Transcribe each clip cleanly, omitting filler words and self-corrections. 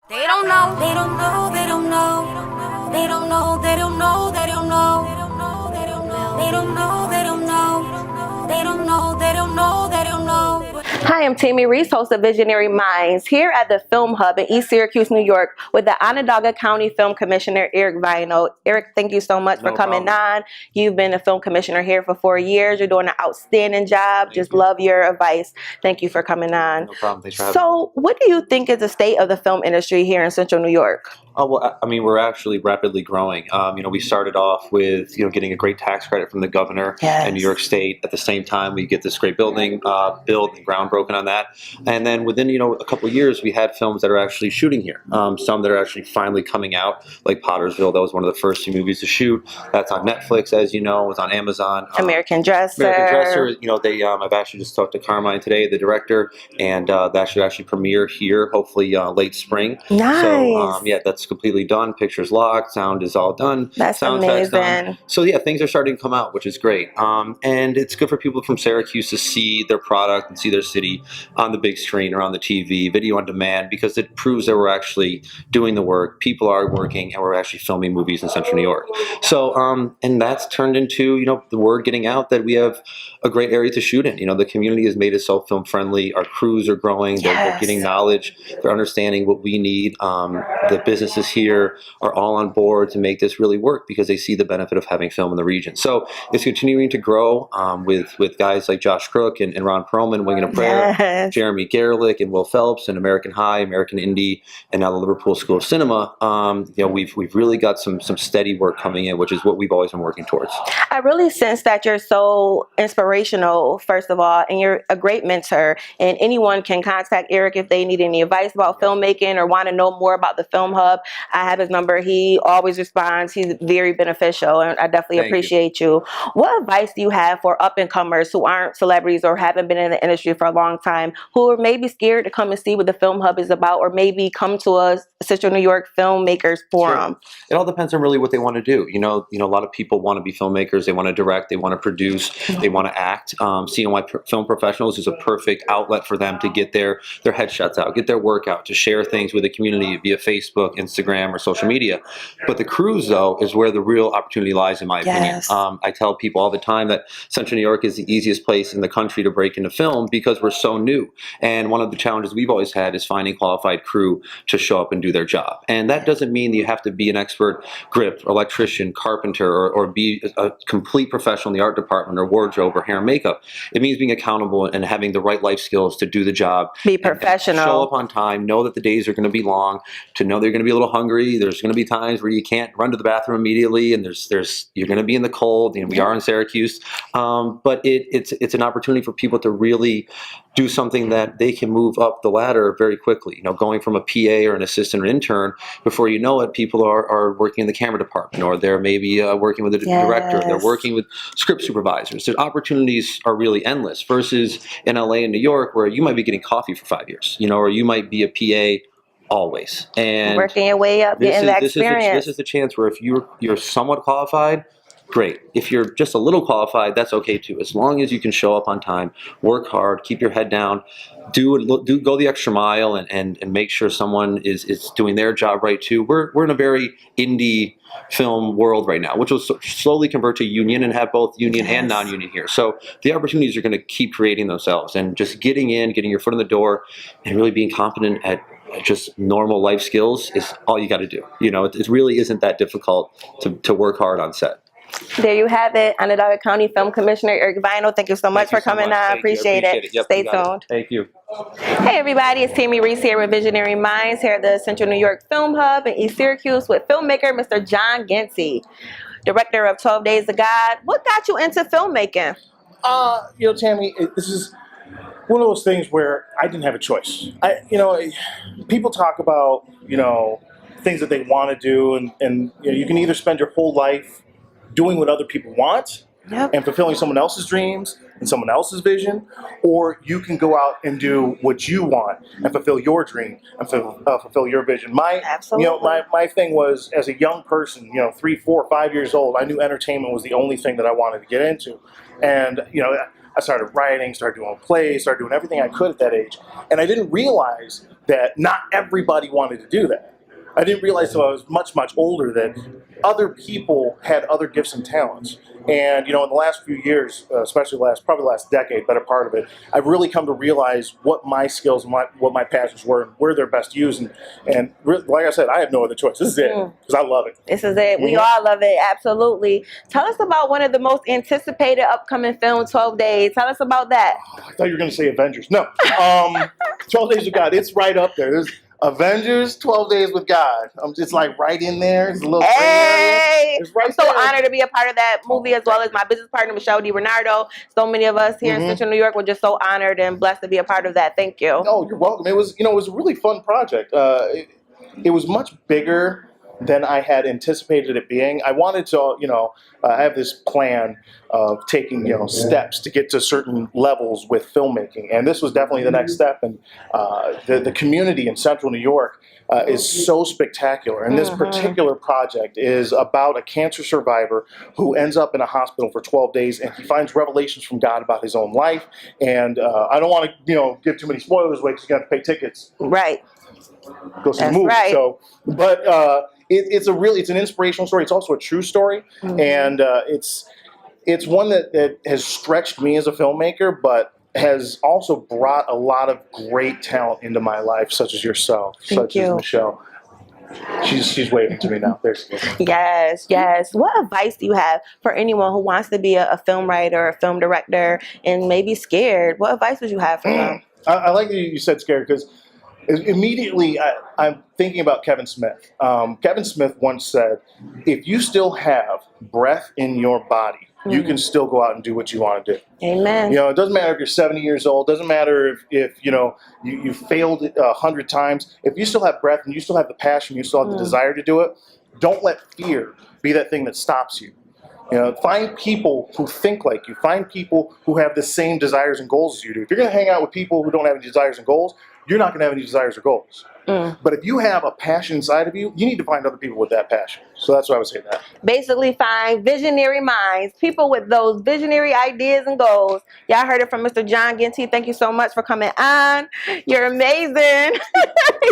They don't know, they don't know, they don't know, they don't know, they don't know, they don't know, they don't know, they don't know, they don't know, they don't know, they don't know, they don't know, they don't know. Hi, I'm Tammy Reese, host of Visionary Minds, here at the Film Hub in East Syracuse, New York, with the Onondaga County Film Commissioner, Eric Vino. Eric, thank you so much for coming on. You've been a film commissioner here for 4 years. You're doing an outstanding job. Just love your advice. Thank you for coming on. No problem. Thanks for having me. So, what do you think is the state of the film industry here in Central New York? Oh, well, I mean, we're actually rapidly growing. We started off with, getting a great tax credit from the governor in New York State. At the same time, we get this great building built and ground broken on that. And then within, a couple of years, we had films that are actually shooting here. Some that are actually finally coming out, like Pottersville. That was one of the first 2 movies to shoot. That's on Netflix, as you know. It was on Amazon. American Dresser. American Dresser, I've actually just talked to Carmine today, the director, and that should actually premiere here, hopefully late spring. Nice. So, that's completely done. Pictures locked. Sound is all done. That's Sound amazing. Done. So, things are starting to come out, which is great. And it's good for people from Syracuse to see their product and see their city on the big screen or on the TV, video on demand, because it proves that we're actually doing the work. People are working, and we're actually filming movies in Central New York. So, and that's turned into, the word getting out that we have a great area to shoot in. The community has made it so film friendly. Our crews are growing. They're getting knowledge. They're understanding what we need. The businesses here are all on board to make this really work because they see the benefit of having film in the region. So it's continuing to grow with guys like Josh Crook and Ron Perlman, Winging a Prayer, Jeremy Gerlich and Will Phelps, and American High, American Indie, and now the Liverpool School of Cinema. We've really got some steady work coming in, which is what we've always been working towards. I really sense that you're so inspirational, first of all, and you're a great mentor. And anyone can contact Eric if they need any advice about filmmaking or want to know more about the Film Hub. I have his number. He always responds. He's very beneficial, and I definitely appreciate you. What advice do you have for up-and-comers who aren't celebrities or haven't been in the industry for a long time, who are maybe scared to come and see what the Film Hub is about, or maybe come to a Central New York Filmmakers Forum? Sure. It all depends on really what they want to do. A lot of people want to be filmmakers. They want to direct. They want to produce. They want to act. CNY Film Professionals is a perfect outlet for them to get their headshots out, get their work out, to share things with the community via Facebook, Instagram, or social media. But the cruise, though, is where the real opportunity lies, in my opinion. I tell people all the time that Central New York is the easiest place in the country to break into film because we're so new. And one of the challenges we've always had is finding qualified crew to show up and do their job. And that doesn't mean that you have to be an expert grip, electrician, carpenter, or be a complete professional in the art department or wardrobe or hair and makeup. It means being accountable and having the right life skills to do the job. Be professional. And show up on time. Know that the days are going to be long. To know they're going to be a little hungry. There's going to be times where you can't run to the bathroom immediately, and you're going to be in the cold. We are in Syracuse, but it's an opportunity for people to really do something that they can move up the ladder very quickly. Going from a PA or an assistant or intern, before you know it, people are working in the camera department, or they're maybe working with a director. They're working with script supervisors. The opportunities are really endless versus in LA and New York, where you might be getting coffee for 5 years, or you might be a PA always. And working your way up, getting that experience. This is the chance where if you're somewhat qualified, great. If you're just a little qualified, that's okay too. As long as you can show up on time, work hard, keep your head down, go the extra mile, and make sure someone is doing their job right too. We're in a very indie film world right now, which will slowly convert to union and have both union and non-union here. So the opportunities are going to keep creating themselves, and just getting your foot in the door, and really being competent at just normal life skills is all you got to do. It really isn't that difficult to work hard on set. There you have it. Onondaga County Film Commissioner Eric Vino. Thank you so much for coming on. Appreciate it. Yep, Stay tuned. Thank you. Hey everybody, it's Tammy Reese here with Visionary Minds here at the Central New York Film Hub in East Syracuse with filmmaker Mr. John Ginty, director of 12 Days of God. What got you into filmmaking? Tammy, this is one of those things where I didn't have a choice. People talk about, things that they want to do, and you can either spend your whole life doing what other people want and fulfilling someone else's dreams and someone else's vision, or you can go out and do what you want and fulfill your dream and fulfill your vision. My thing was, as a young person, 3, 4, 5 years old, I knew entertainment was the only thing that I wanted to get into, and I started writing, started doing plays, started doing everything I could at that age, and I didn't realize that not everybody wanted to do that. I didn't realize until I was much, much older that other people had other gifts and talents. And, in the last few years, especially probably the last decade, better part of it, I've really come to realize what my skills and what my passions were and where they're best used. And like I said, I have no other choice. This is it, because I love it. This is it. We all love it. Absolutely. Tell us about one of the most anticipated upcoming films, 12 Days. Tell us about that. I thought you were going to say Avengers. No. 12 Days with God. It's right up there. There's Avengers, 12 Days with God. I'm just like right in there. It's a little Hey, it's right I'm so there. honored to be a part of that movie, as well as my business partner, Michelle DiBernardo. So many of us here in Central New York were just so honored and blessed to be a part of that. Thank you. No, you're welcome. It was, it was a really fun project. It was much bigger than I had anticipated it being. I wanted to, I have this plan of taking, steps to get to certain levels with filmmaking, and this was definitely the next step. And the community in Central New York is so spectacular. And this particular project is about a cancer survivor who ends up in a hospital for 12 days, and he finds revelations from God about his own life. And I don't want to, give too many spoilers away, because you got to pay tickets. Right. Go see the movie. Right. So, but it's an inspirational story. It's also a true story, and it's one that has stretched me as a filmmaker, but has also brought a lot of great talent into my life, such as yourself, such as Michelle. She's waving to me now. There's Yes. What advice do you have for anyone who wants to be a film writer, a film director, and maybe scared? What advice would you have for them? I like that you said scared, because immediately I'm thinking about Kevin Smith. Kevin Smith once said, if you still have breath in your body, you can still go out and do what you want to do. Amen. It doesn't matter if you're 70 years old. Doesn't matter if you failed 100 times. If you still have breath and you still have the passion, you still have the desire to do it, don't let fear be that thing that stops you. Find people who think like you. Find people who have the same desires and goals as you do. If you're going to hang out with people who don't have any desires and goals, you're not going to have any desires or goals. But if you have a passion inside of you, you need to find other people with that passion. So that's what I would say that. Basically, find visionary minds, people with those visionary ideas and goals. Y'all heard it from Mr. John Ginty. Thank you so much for coming on. You're amazing.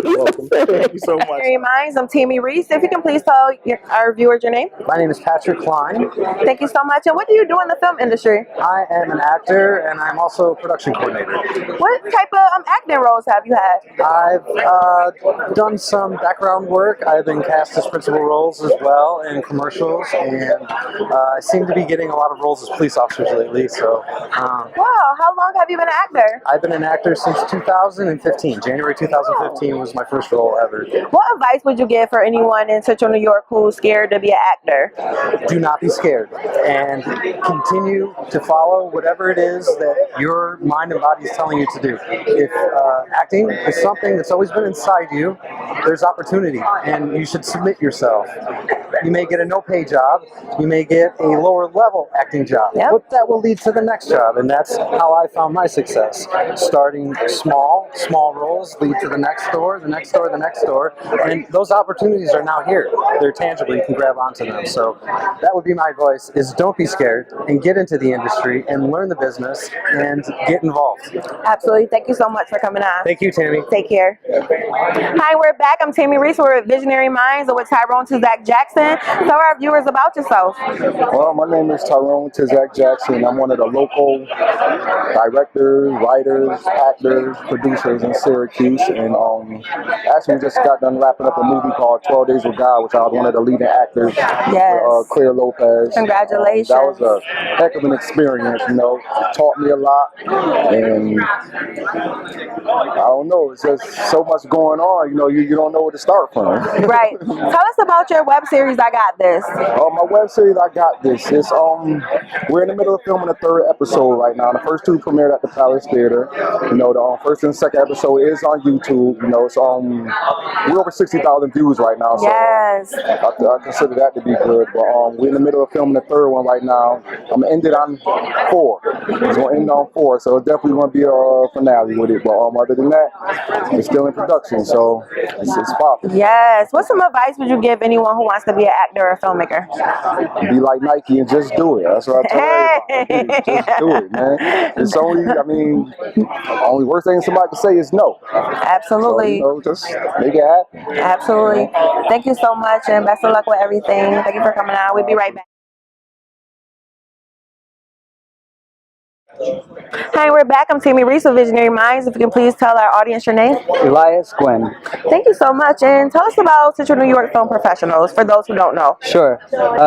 You're welcome. Thank you so much. Visionary minds. I'm Tammy Reese. If you can please tell our viewers your name. My name is Patrick Klein. Thank you so much. And what do you do in the film industry? I am an actor, and I'm also a production coordinator. What type of acting roles have you had? I've done some background work. I've been cast as principal roles as well in commercials, and I seem to be getting a lot of roles as police officers lately. So, Wow, how long have you been an actor? I've been an actor since 2015. January 2015 was my first role ever. What advice would you give for anyone in Central New York who's scared to be an actor? Do not be scared, and continue to follow whatever it is that your mind and body is telling you to do. If acting is something that's always been inside you, there's opportunity, and you should submit yourself. You may get a no-pay job, you may get a lower-level acting job, but that will lead to the next job, and that's how I found my success. Starting small roles lead to the next door, the next door, the next door, and those opportunities are now here. They're tangible, you can grab onto them. So that would be my advice, is don't be scared, and get into the industry, and learn the business, and get involved. Absolutely. Thank you so much for coming on. Thank you, Tammy. Take care. Hi, we're back. I'm Tammy Reese. We're at Visionary Minds with Tyrone Tizak Jackson. Tell our viewers about yourself. Well, my name is Tyrone Tizak Jackson. I'm one of the local directors, writers, actors, producers in Syracuse. And actually just got done wrapping up a movie called 12 Days with God, which I was one of the leading acters. Yes. Claire Lopez. Congratulations. That was a heck of an experience, taught me a lot. And I don't know, it's just so much going on, you don't know where to start from. Right. Tell us about your web series, I Got This. My web series, I Got This. It's we're in the middle of filming the third episode right now. The first two premiered at the Palace Theater. The first and second episode is on YouTube. It's we're over 60,000 views right now. So Yes. I consider that to be good. But we're in the middle of filming the third one right now. I'm gonna end it on 4. It's gonna end on 4, so it's definitely gonna be a finale with it. But other than that, it's still in production, so it's popping. Yes. What some advice would you give anyone who wants to be be an actor or a filmmaker? Be like Nike and just do it. That's what I tell everybody. Just do it, man. It's only worst thing somebody can say is no. Absolutely. So, just make it happen. Absolutely. Thank you so much, and best of luck with everything. Thank you for coming on. We'll be right back. Hi, we're back. I'm Tammy Reese of Visionary Minds. If you can please tell our audience your name. Elias Gwynn. Thank you so much, and tell us about Central New York Film Professionals, for those who don't know. Sure.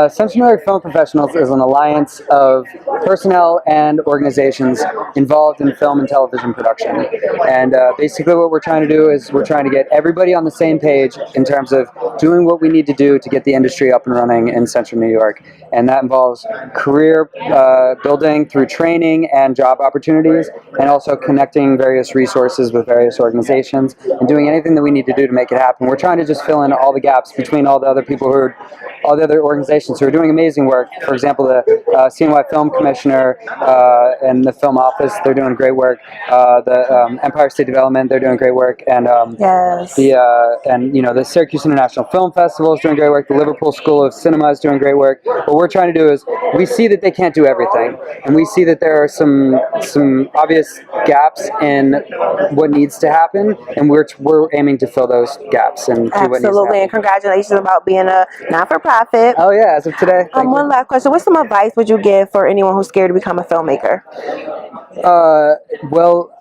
Central New York Film Professionals is an alliance of personnel and organizations involved in film and television production. And basically what we're trying to do is we're trying to get everybody on the same page in terms of doing what we need to do to get the industry up and running in Central New York. And that involves career building through training and job opportunities, and also connecting various resources with various organizations and doing anything that we need to do to make it happen. We're trying to just fill in all the gaps between all the other people all the other organizations who are doing amazing work. For example, the CNY Film Commissioner and the Film Office, they're doing great work. The Empire State Development, they're doing great work. And Yes. the Syracuse International Film Festival is doing great work. The Liverpool School of Cinema is doing great work. What we're trying to do is we see that they can't do everything, and we see that there are some obvious gaps in what needs to happen, and we're aiming to fill those gaps and do what needs to Absolutely, and happen. congratulations about being a not-for-profit. Oh yeah, as of today. Thank One you. last question. What's some advice would you give for anyone who's scared to become a filmmaker? Well,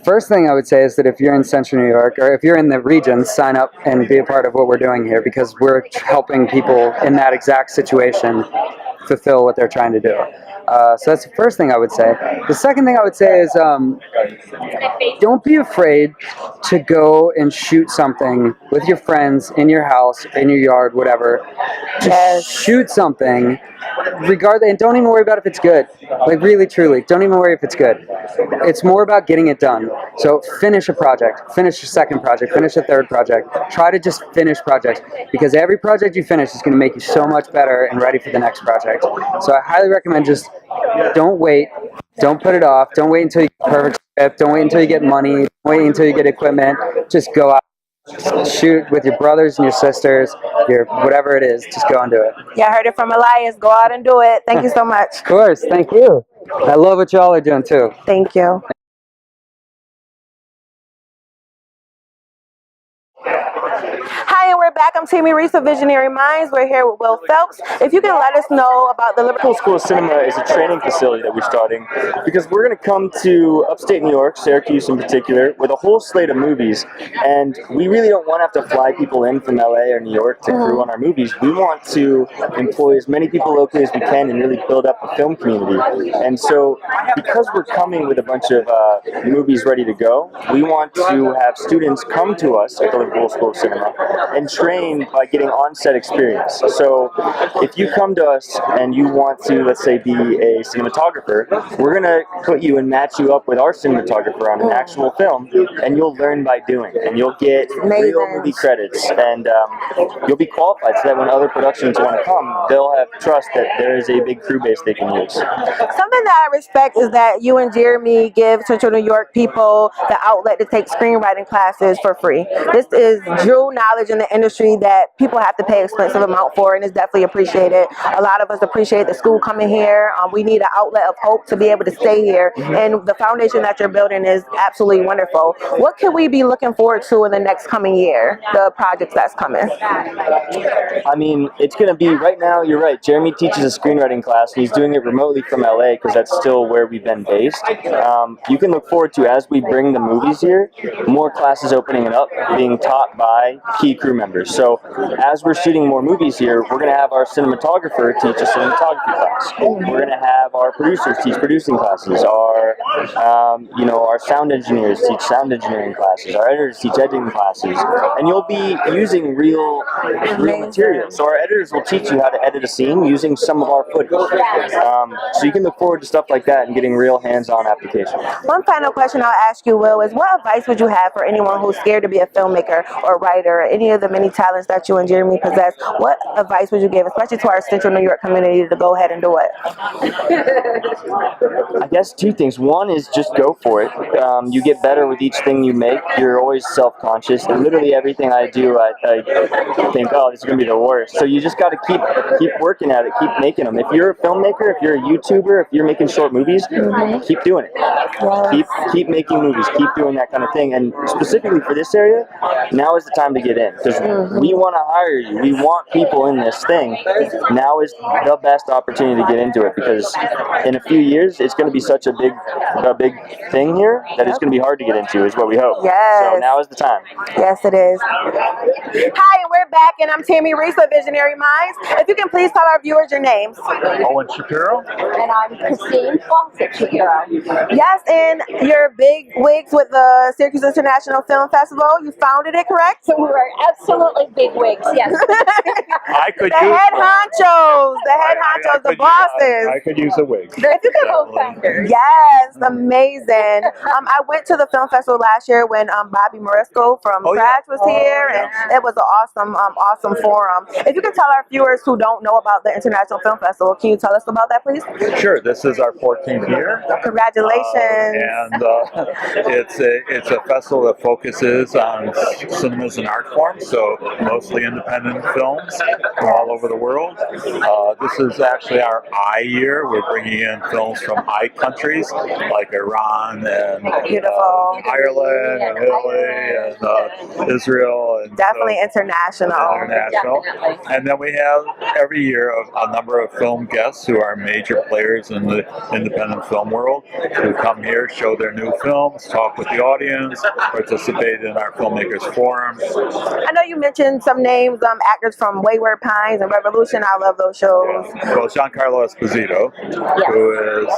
first thing I would say is that if you're in Central New York, or if you're in the region, sign up and be a part of what we're doing here, because we're helping people in that exact situation fulfill what they're trying to do. So that's the first thing I would say. The second thing I would say is don't be afraid to go and shoot something with your friends in your house, in your yard, whatever. Just shoot something, regardless, and don't even worry about if it's good. Like, really, truly, don't even worry if it's good. It's more about getting it done. So finish a project, finish a second project, finish a third project. Try to just finish projects, because every project you finish is going to make you so much better and ready for the next project. So I highly recommend just don't wait, don't put it off, don't wait until you get a perfect script, don't wait until you get money, don't wait until you get equipment. Just go out, shoot with your brothers and your sisters, your whatever it is, just go and do it. Yeah, I heard it from Elias. Go out and do it. Thank you so much. Of course, thank you. I love what y'all are doing too. Thank you. Hi, and we're back. I'm Tammy Reese of Visionary Minds. We're here with Will Phelps. If you can let us know about the Liverpool School of Cinema is a training facility that we're starting, because we're going to come to upstate New York, Syracuse in particular, with a whole slate of movies, and we really don't want to have to fly people in from LA or New York to crew on our movies. We want to employ as many people locally as we can and really build up a film community. And so, because we're coming with a bunch of movies ready to go, we want to have students come to us at the Liverpool School of Cinema and train by getting on-set experience. So if you come to us and you want to, let's say, be a cinematographer, we're going to put you and match you up with our cinematographer on an actual film, and you'll learn by doing, and you'll get real movie credits, and you'll be qualified so that when other productions want to come, they'll have trust that there is a big crew base they can use. Something that I respect is that you and Jeremy give Central New York people the outlet to take screenwriting classes for free. This is true knowledge in the industry that people have to pay expensive amount for, and it's definitely appreciated. A lot of us appreciate the school coming here. We need an outlet of hope to be able to stay here, and the foundation that you're building is absolutely wonderful. What can we be looking forward to in the next coming year, the projects that's coming? I mean, it's going to be, right now, you're right, Jeremy teaches a screenwriting class, and he's doing it remotely from LA because that's still where we've been based. You can look forward to, as we bring the movies here, more classes opening it up, being taught by key crew members. So as we're shooting more movies here, we're going to have our cinematographer teach a cinematography class. We're going to have our producers teach producing classes. Our sound engineers teach sound engineering classes. Our editors teach editing classes. And you'll be using real material. So our editors will teach you how to edit a scene using some of our footage. So you can look forward to stuff like that and getting real hands-on application. One final question I'll ask you, Will, is what advice would you have for anyone who's scared to be a filmmaker or writer, or any of the many talents that you and Jeremy possess, what advice would you give, especially to our Central New York community, to go ahead and do it? I guess two things. One is just go for it. You get better with each thing you make. You're always self-conscious. And literally everything I do, I think, oh, this is going to be the worst. So you just got to keep working at it, keep making them. If you're a filmmaker, if you're a YouTuber, if you're making short movies, keep doing it. Keep making movies. Keep doing that kind of thing. And specifically for this area, now is the time to get in, because we want to hire you. We want people in this thing. Now is the best opportunity to get into it, because in a few years it's going to be such a big thing here that it's going to be hard to get into, is what we hope. Yes. So now is the time. Yes, it is. Hi, and we're back, and I'm Tammy Reese with Visionary Minds. If you can please tell our viewers your names. Owen Shapiro. And I'm Christine Fawcett Shapiro. Yes, and you're big wigs with the Syracuse International Film Festival. You founded it, correct? So we're absolutely big wigs, yes. I could The use head one. honchos, the bosses. I could use a wig. If you could co-founders. Yes, amazing. I went to the film festival last year when Bobby Morisco from Crash was here, and it was an awesome forum. If you could tell our viewers who don't know about the International Film Festival, can you tell us about that, please? Sure. This is our 14th year. Congratulations. It's a festival that focuses on cinemas and art forms, so mostly independent films from all over the world. This is actually our I year. We're bringing in films from I countries like Iran and Ireland and Italy and Israel. And definitely international. Definitely. And then we have every year a number of film guests who are major players in the independent film world who come here, show their new films, talk with the audience, participate in our filmmakers forum. I know you mentioned some names, actors from Wayward Pines and Revolution. I love those shows. Well, Giancarlo Esposito, who is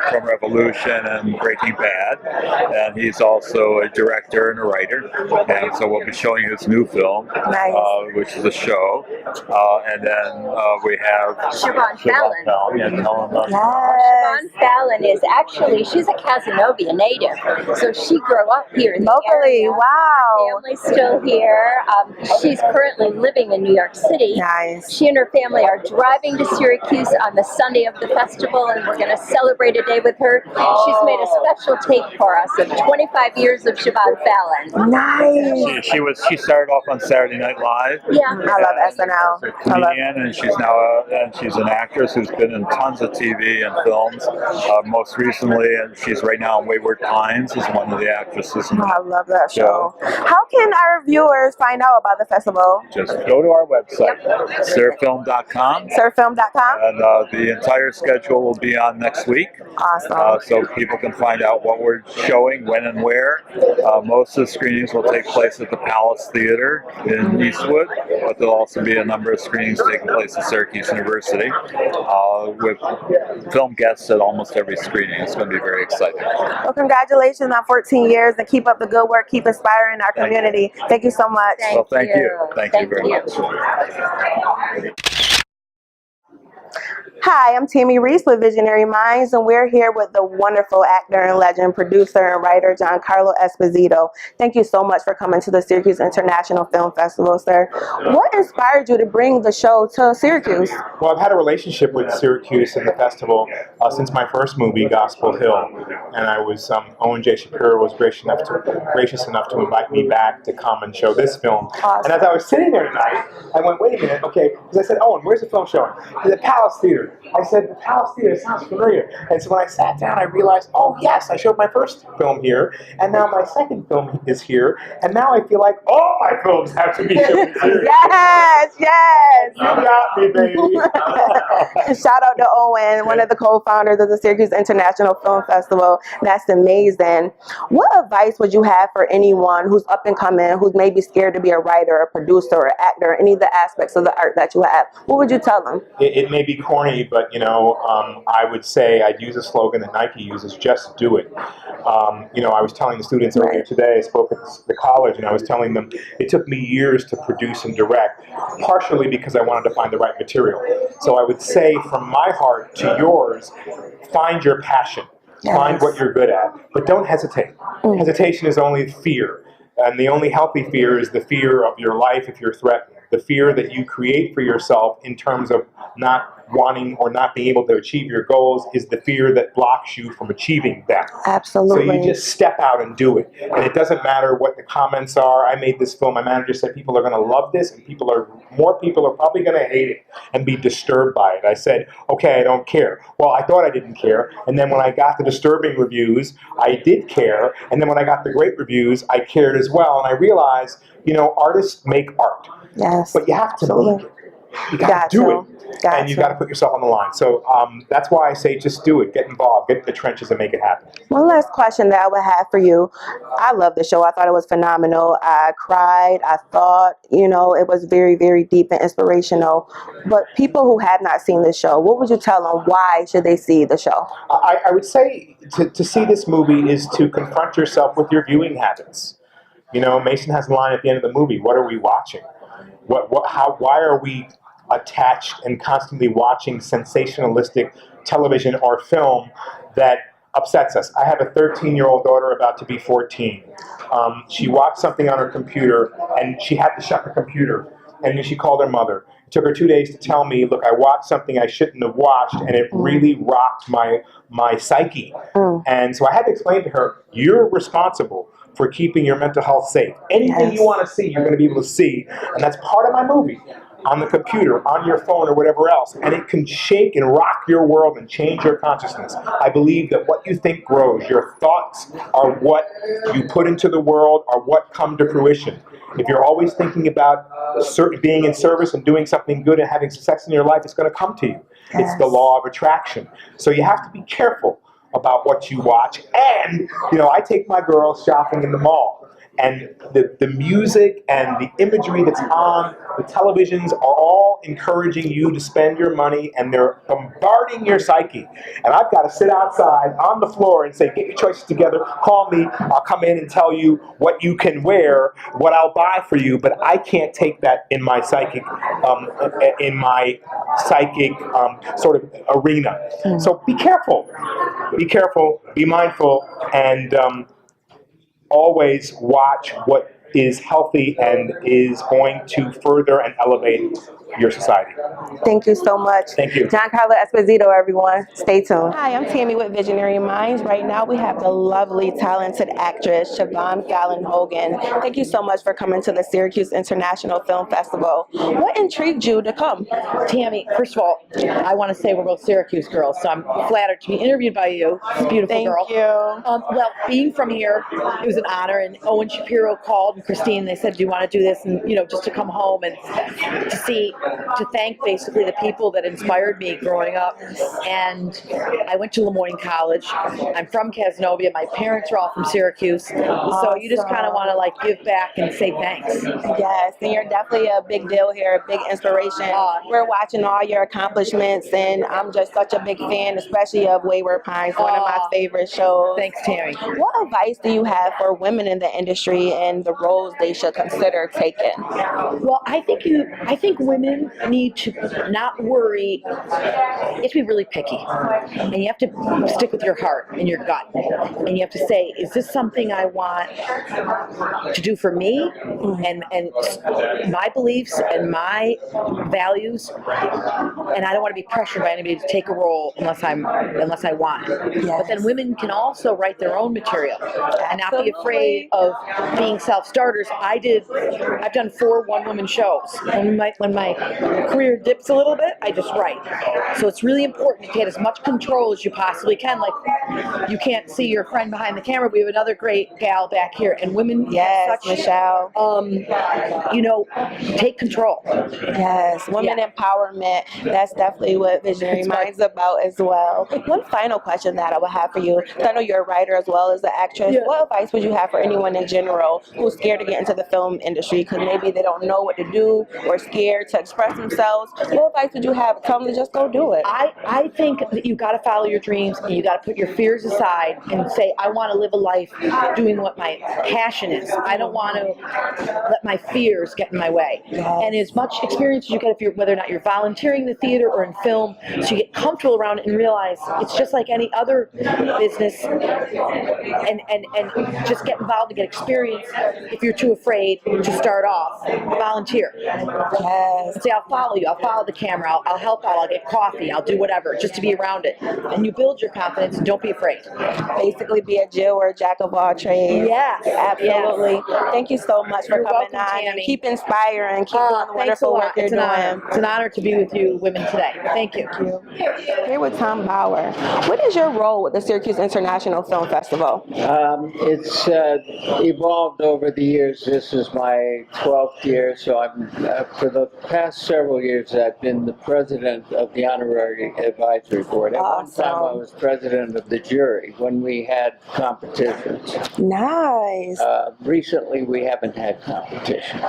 from Revolution and Breaking Bad, and he's also a director and a writer. And so we'll be showing his new film, which is a show. And then we have Siobhan Fallon. Yeah, tell them about Siobhan Fallon is actually, she's a Cazenovia native, so she grew up here in the locally. area. Wow. Her family's still here. She's currently living in New York City. Nice. She and her family are driving to Syracuse on the Sunday of the festival, and we're going to celebrate a day with her. She's made a special tape for us of 25 years of Siobhan Fallon. Nice. She started off on Saturday Night Live. Yeah. I love SNL. She's a comedian, and she's now she's an actress who's been in tons of TV and films. Most recently, and she's right now in Wayward Pines as one of the actresses. I love that show. How can our viewers find out about the festival? Just go to our website, surfilm.com. Surfilm.com. And the entire schedule will be on next week. Awesome. So people can find out what we're showing, when and where. Most of the screenings will take place at the Palace Theater in Eastwood, but there'll also be a number of screenings taking place at Syracuse University with film guests at almost every screening. It's going to be very exciting. Well, congratulations on 14 years, and keep up the good work. Keep inspiring our community. Thank you so much. Thank you. Thank you very much. Hi, I'm Tammy Reese with Visionary Minds, and we're here with the wonderful actor and legend, producer and writer, Giancarlo Esposito. Thank you so much for coming to the Syracuse International Film Festival, sir. What inspired you to bring the show to Syracuse? Well, I've had a relationship with Syracuse and the festival since my first movie, Gospel Hill, and I was Owen J. Shapiro was gracious enough to invite me back to come and show this film. Awesome. And as I was sitting there tonight, I went, wait a minute, okay, because I said, Owen, where's the film showing? At the Palace Theater. I said, the Palace Theater sounds familiar. And so when I sat down, I realized, oh yes, I showed my first film here, and now my second film is here, and now I feel like all my films have to be shown here. Yes, yes. You got me, baby. Shout out to Owen, one of the co-founders of the Syracuse International Film Festival. That's amazing. What advice would you have for anyone who's up and coming, who's maybe scared to be a writer, a producer, or actor, or any of the aspects of the art that you have? What would you tell them? It may be corny, but I would say I'd use a slogan that Nike uses: just do it. I was telling the students earlier today, I spoke at the college, and I was telling them it took me years to produce and direct, partially because I wanted to find the right material. So I would say, from my heart to yours, find your passion. Find what you're good at, but don't hesitate. Hesitation is only fear. And the only healthy fear is the fear of your life if you're threatened. The fear that you create for yourself in terms of not wanting or not being able to achieve your goals is the fear that blocks you from achieving them. Absolutely. So you just step out and do it. And it doesn't matter what the comments are. I made this film. My manager said people are going to love this, and more people are probably going to hate it and be disturbed by it. I said, okay, I don't care. Well, I thought I didn't care. And then when I got the disturbing reviews, I did care. And then when I got the great reviews, I cared as well. And I realized, artists make art. Yes. But you have to make it. You got to do it. And you got to put yourself on the line. So that's why I say just do it. Get involved. Get in the trenches and make it happen. One last question that I would have for you. I love the show. I thought it was phenomenal. I cried. I thought, it was very, very deep and inspirational. But people who have not seen the show, what would you tell them? Why should they see the show? I would say to see this movie is to confront yourself with your viewing habits. Mason has a line at the end of the movie. What are we watching? Why are we attached and constantly watching sensationalistic television or film that upsets us? I have a 13-year-old daughter about to be 14. She watched something on her computer, and she had to shut the computer. And then she called her mother. It took her 2 days to tell me, look, I watched something I shouldn't have watched, and it really rocked my psyche. And so I had to explain to her, you're responsible for keeping your mental health safe. Anything you want to see, you're going to be able to see. And that's part of my movie. On the computer, on your phone, or whatever else, and it can shake and rock your world and change your consciousness. I believe that what you think grows. Your thoughts are what you put into the world, are what come to fruition. If you're always thinking about being in service and doing something good and having success in your life, it's going to come to you. Yes. It's the law of attraction. So you have to be careful about what you watch. And, I take my girls shopping in the mall. And the music and the imagery that's on the televisions are all encouraging you to spend your money, and they're bombarding your psyche. And I've got to sit outside on the floor and say, get your choices together, call me, I'll come in and tell you what you can wear, what I'll buy for you, but I can't take that in my psychic, sort of arena. So be careful, be mindful, and always watch what is healthy and is going to further and elevate your society. Thank you so much. Thank you. Giancarlo Esposito, everyone. Stay tuned. Hi, I'm Tammy with Visionary Minds. Right now we have the lovely, talented actress, Siobhan Fallon Hogan. Thank you so much for coming to the Syracuse International Film Festival. What intrigued you to come? Tammy, first of all, I want to say we're both Syracuse girls, so I'm flattered to be interviewed by you. It's a beautiful girl. Thank you. Well, being from here, it was an honor, and Owen Shapiro called, and Christine, they said, do you want to do this? And, just to come home and to thank basically the people that inspired me growing up. And I went to Lemoyne College. I'm from Casanova. My parents are all from Syracuse. So you just kind of want to give back and say thanks. Yes, and you're definitely a big deal here, a big inspiration. We're watching all your accomplishments, and I'm just such a big fan, especially of Wayward Pines, one of my favorite shows. Thanks, Tammy. What advice do you have for women in the industry and the roles they should consider taking? Well, I think women need to not worry. You have to be really picky, and you have to stick with your heart and your gut, and you have to say, is this something I want to do for me and my beliefs and my values, and I don't want to be pressured by anybody to take a role unless I want it. Yes. But then women can also write their own material and not be afraid of being self-starters. I've done 4 one-woman shows. When my career dips a little bit, I just write. So it's really important to get as much control as you possibly can. You can't see your friend behind the camera. We have another great gal back here, and women, Michelle. take control. Yes, women empowerment. That's definitely what Visionary Minds is about as well. One final question that I would have for you, because I know you're a writer as well as an actress. Yeah. What advice would you have for anyone in general who's scared to get into the film industry because maybe they don't know what to do or scared to express themselves? What advice would you have? Tell them to just go do it. I think that you got to follow your dreams, and you got to put your fears aside and say, I want to live a life doing what my passion is. I don't want to let my fears get in my way. And as much experience as you get, whether or not you're volunteering in the theater or in film, so you get comfortable around it and realize it's just like any other business, and just get involved and get experience. if you're too afraid to start off, volunteer. Yes. Say, I'll follow you. I'll follow the camera. I'll help out. I'll get coffee. I'll do whatever just to be around it. And you build your confidence and don't be afraid. Basically be a Jill or a jack of all trades. Yes. Absolutely. Thank you so much for You're coming welcome, on. And Tammy. keep inspiring. Keep doing the Thanks a wonderful lot. work you're It's an honor. doing. It's an honor to be with you women today. Thank you. Here with Tom Bauer. What is your role with the Syracuse International Film Festival? It's evolved over the years. This is my 12th year, so I'm for the past several years I've been the president of the honorary advisory board. At one time I was president of the jury when we had competitions. Nice. Recently we haven't had competition.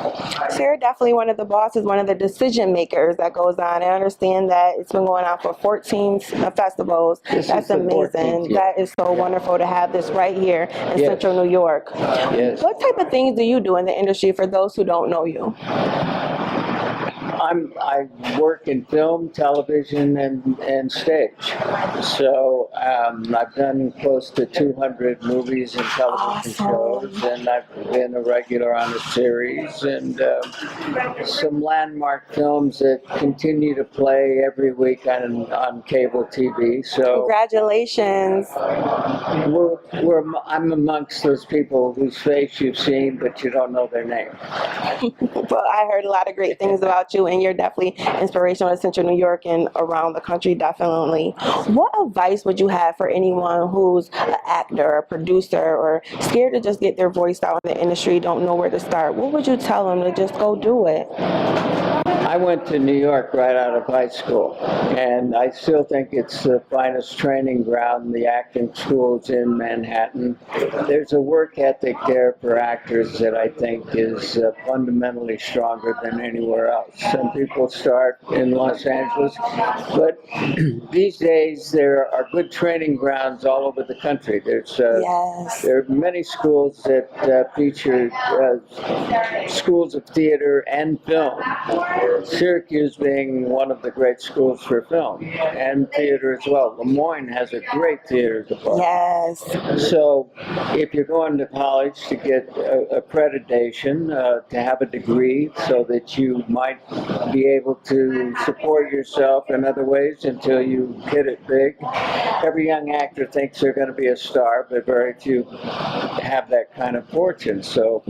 So you're definitely one of the bosses, one of the decision makers that goes on. I understand that it's been going on for 14 festivals. That's amazing. That is so wonderful to have this right here in Central New York. Yes. What type of things do you do in the industry for those who don't know you? I work in film, television, and stage. So I've done close to 200 movies and television shows, and I've been a regular on a series, and some landmark films that continue to play every week on cable TV. So congratulations. I'm amongst those people whose face you've seen, but you don't know their name. Well, I heard a lot of great things about you, and you're definitely inspirational in Central New York and around the country, definitely. What advice would you have for anyone who's an actor, a producer, or scared to just get their voice out in the industry, don't know where to start? What would you tell them to just go do it? I went to New York right out of high school, and I still think it's the finest training ground, the acting schools in Manhattan. There's a work ethic there for actors that I think is fundamentally stronger than anywhere else. Some people start in Los Angeles, but these days there are good training grounds all over the country. There are many schools that feature schools of theater and film. Syracuse being one of the great schools for film and theater as well. Lemoyne has a great theater department. Yes. So if you're going to college to get accreditation, to have a degree so that you might be able to support yourself in other ways until you hit it big. Every young actor thinks they're going to be a star, but very few have that kind of fortune. So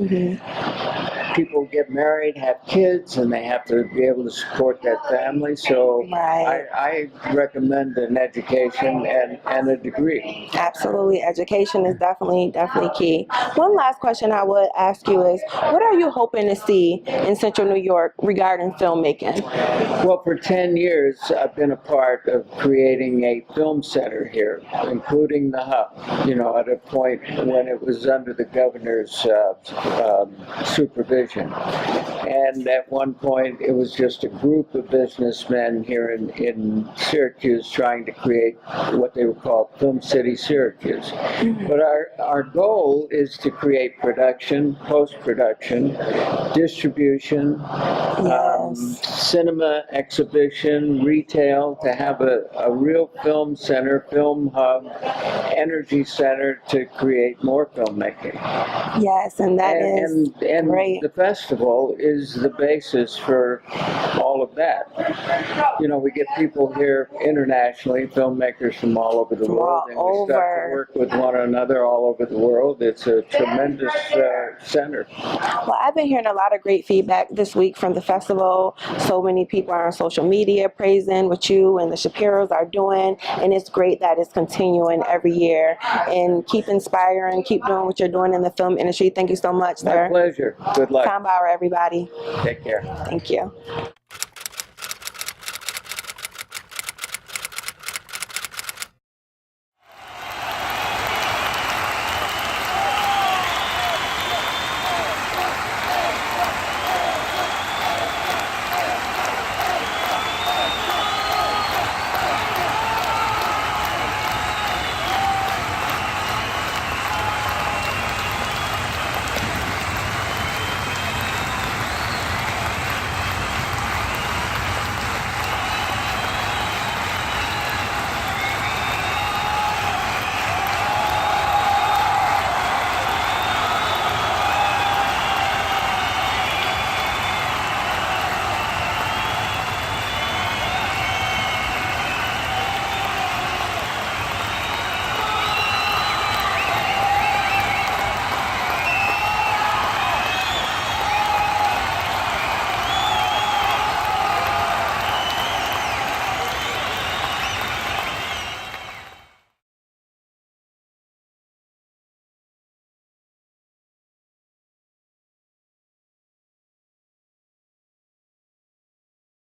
people get married, have kids, and they have to be able to support that family. So I recommend an education and a degree. Absolutely. Education is definitely key. One last question I would ask you is, what are you hoping to see in Central New York regarding filmmaking? Well, for 10 years, I've been a part of creating a film center here, including the Hub, at a point when it was under the governor's supervision. And at one point, it was just a group of businessmen here in Syracuse trying to create what they would call Film City Syracuse. But our goal is to create production, post-production, distribution, cinema exhibition, retail, to have a real film center, film hub, energy center to create more filmmaking. Yes, and that is great. The festival is the basis for all of that. We get people here internationally, filmmakers from all over the world, and we start to work with one another all over the world. It's a tremendous center. Well, I've been hearing a lot of great feedback this week from the festival. So many people are on social media praising what you and the Shapiros are doing, and it's great that it's continuing every year. And keep inspiring, keep doing what you're doing in the film industry. Thank you so much, sir. My pleasure. Good luck. Tom Bauer, everybody. Take care. Thank you.